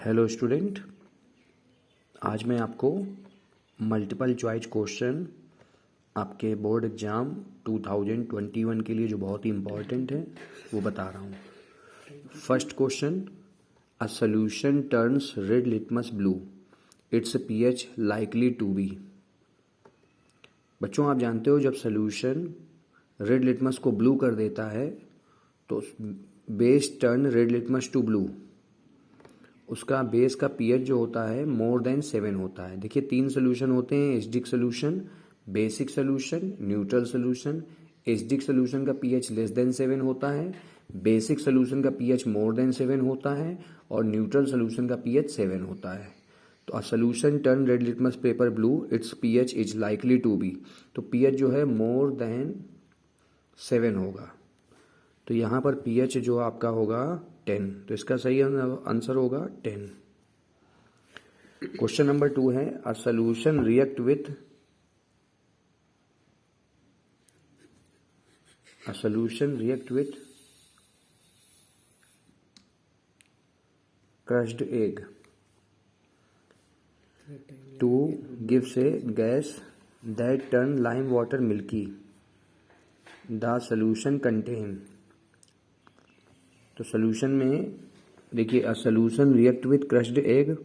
Hello student, आज मैं आपको मल्टीपल चॉइस क्वेश्चन आपके बोर्ड एग्ज़ाम 2021 के लिए जो बहुत ही इम्पॉर्टेंट है वो बता रहा हूँ। First question, a solution turns red litmus blue, it's pH likely to be. बच्चों, आप जानते हो जब सॉल्यूशन रेड लिटमस को ब्लू कर देता है तो base turn red litmus to blue, उसका बेस का पीएच जो होता है मोर देन 7 होता है। देखिए 3 सोल्यूशन होते हैं, acidic solution, basic solution, neutral solution. Acidic solution का पीएच लेस देन 7 होता है, बेसिक सोल्यूशन का पीएच मोर देन 7 होता है और न्यूट्रल सोल्यूशन का पीएच 7 होता है। तो a solution turn red litmus paper blue, it's pH is likely to be. तो पीएच जो है मोर देन 7 होगा, तो यहाँ पर पीएच जो आपका होगा 10, तो इसका सही आंसर होगा 10। क्वेश्चन नंबर 2 है, a solution react with crushed egg to gives a gas that turn lime water milky, the solution contain. तो सॉल्यूशन में देखिए, a solution react with crushed egg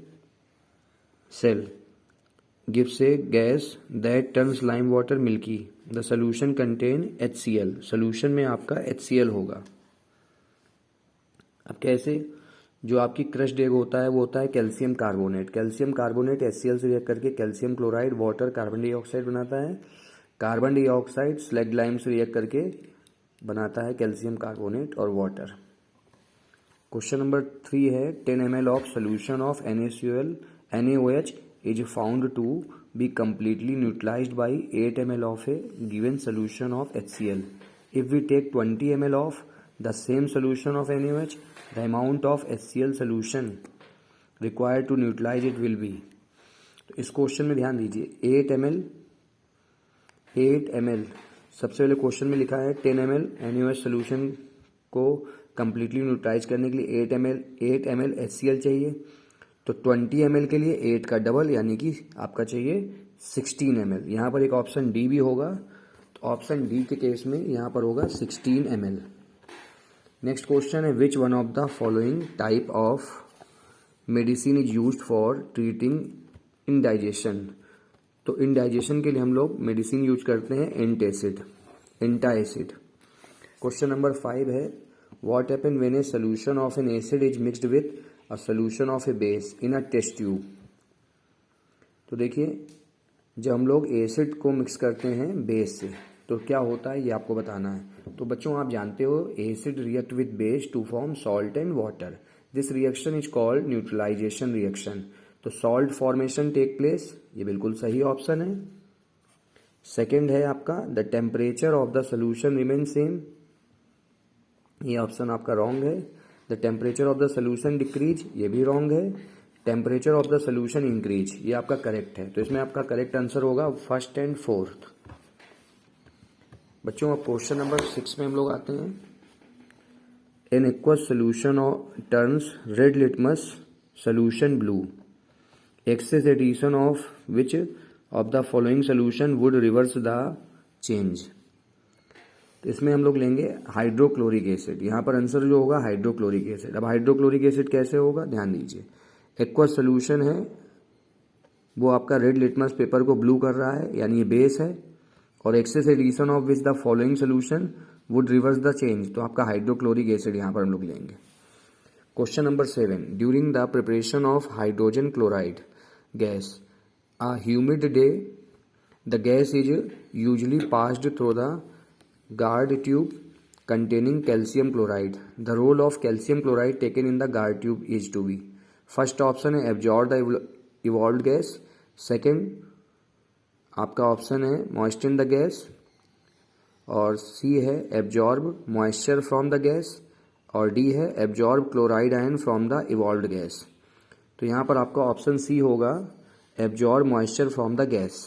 cell gives a gas that turns lime water milky, the solution contain HCl। Solution में आपका HCl होगा। अब कैसे, जो आपकी क्रश्ड एग होता है वो होता है calcium carbonate. Calcium carbonate HCl से रिएक्ट करके calcium chloride, water, carbon dioxide बनाता है। कार्बन डाइऑक्साइड स्लैग लाइम से रिएक्ट करके बनाता है कैल्शियम कार्बोनेट और वाटर। क्वेश्चन नंबर 3 है, 10 ml of solution of NaOH is found to be completely neutralized by 8 ml of a given solution of HCl. If we take 20 ml of the same solution of NaOH, the amount of HCl solution required to neutralize it will be। तो इस question में ध्यान दीजिए, 8 ml सबसे पहले question में लिखा है 10 ml NaOH सोल्यूशन को कंप्लीटली न्यूट्रलाइज करने के लिए 8 ml HCl चाहिए। तो 20 ml के लिए 8 का डबल यानी कि आपका चाहिए 16 ml। यहाँ पर एक ऑप्शन डी भी होगा, तो ऑप्शन डी के केस में यहाँ पर होगा 16 ml। नेक्स्ट क्वेश्चन है, which one of the following type of medicine is used for treating indigestion. तो इंडाइजेशन के लिए हम लोग मेडिसिन यूज करते हैं एंटाएसिड। क्वेश्चन नंबर 5 है, what happen when a solution of an acid is mixed with a solution of a base in a test tube. तो देखिए, जब हम लोग एसिड को मिक्स करते हैं बेस से तो क्या होता है ये आपको बताना है। तो बच्चों, आप जानते हो acid react with base to form salt and water, this reaction is called neutralisation reaction. तो सॉल्ट फॉर्मेशन टेक प्लेस, ये बिल्कुल सही ऑप्शन है। सेकेंड है आपका, the temperature of the solution remain same, ये ऑप्शन आपका रॉन्ग है। The temperature of the solution decrease, ये भी रॉन्ग है। Temperature of the solution increase, ये आपका करेक्ट है। तो इसमें आपका करेक्ट आंसर होगा फर्स्ट एंड फोर्थ। बच्चों, अब क्वेश्चन नंबर 6 में हम लोग आते हैं। An aqueous solution turns red litmus solution blue, excess addition of which of the following solution would reverse the change. तो इसमें हम लोग लेंगे हाइड्रोक्लोरिक एसिड। यहाँ पर आंसर जो होगा हाइड्रोक्लोरिक एसिड। अब हाइड्रोक्लोरिक एसिड कैसे होगा, ध्यान दीजिए। एक्वस सोल्यूशन है वो आपका रेड लिटमस पेपर को ब्लू कर रहा है, यानी ये बेस है, और excess addition of which the following solution would reverse the change, तो आपका हाइड्रोक्लोरिक एसिड यहाँ पर हम लोग लेंगे। Question number 7, during the preparation of hydrogen chloride gas a humid day, the gas is usually passed through the guard tube containing calcium chloride. The role of calcium chloride taken in the guard tube is to be, first option है absorb the evolved gas, second आपका option है moisten the gas, और सी है absorb moisture from the gas, और D है absorb chloride ion from the evolved gas। तो यहाँ पर आपका ऑप्शन सी होगा absorb moisture from the gas।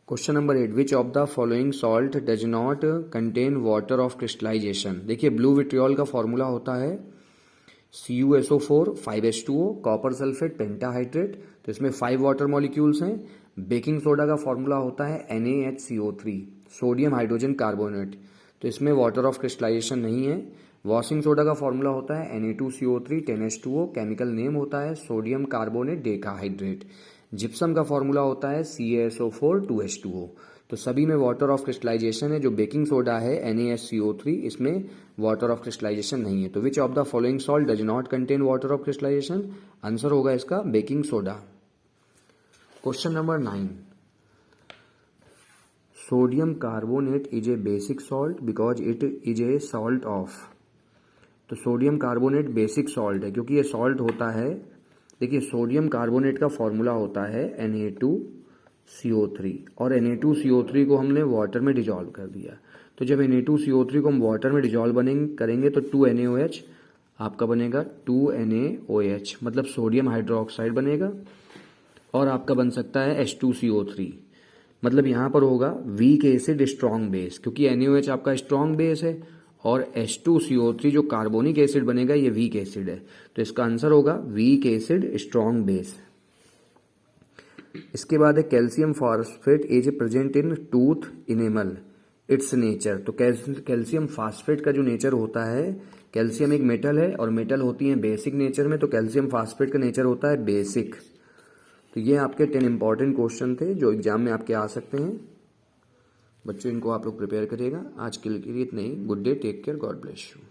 Question number 8, which of the following salt does not contain water of crystallisation. देखिए, blue vitriol का formula होता है CuSO4 5H2O, copper sulphate pentahydrate, तो इसमें 5 वाटर मॉलिक्यूल्स हैं। बेकिंग सोडा का formula होता है NaHCO3, सोडियम हाइड्रोजन कार्बोनेट, तो इसमें वाटर ऑफ क्रिस्टलाइजेशन नहीं है। वॉशिंग सोडा का फॉर्मूला होता है Na2CO3 10H2O, केमिकल नेम होता है सोडियम कार्बोनेट डेकाहाइड्रेट। जिप्सम का फॉर्मूला होता है CaSO4 2H2O। तो सभी में वाटर ऑफ क्रिस्टलाइजेशन है। जो बेकिंग सोडा है NaHCO3, इसमें वाटर ऑफ क्रिस्टलाइजेशन नहीं है। तो which of the following salt does not contain water of crystallisation? Answer होगा इसका baking soda. Question number 9, sodium carbonate is a basic salt because it is a salt of. तो sodium carbonate basic salt है क्योंकि ये salt होता है। देखिए, sodium carbonate का फॉर्मूला होता है Na2CO3, और Na2CO3 को हमने वाटर में डिजॉल्व कर दिया। तो जब Na2CO3 को हम वाटर में डिजॉल्व करेंगे तो 2NaOH आपका बनेगा 2NaOH, मतलब सोडियम हाइड्रोक्साइड बनेगा। और आपका बन सकता है H2CO3, मतलब यहाँ पर होगा वीक एसिड स्ट्रॉन्ग बेस, क्योंकि NaOH आपका स्ट्रॉन्ग बेस है और H2CO3 जो कार्बोनिक एसिड बनेगा ये वीक एसिड है। तो इसका आंसर होगा वीक एसिड स्ट्रॉन्ग बेस। इसके बाद है calcium phosphate is present in tooth enamel, it's nature. तो कैल्शियम फास्फेट का जो नेचर होता है, कैल्शियम एक मेटल है और मेटल होती है बेसिक नेचर में, तो कैल्शियम फास्फेट का नेचर होता है बेसिक। तो ये आपके 10 इंपॉर्टेंट क्वेश्चन थे जो एग्जाम में आपके आ सकते हैं। बच्चों, इनको आप लोग प्रिपेयर करिएगा। आज के लिए इतना ही। Good day, take care, God bless you.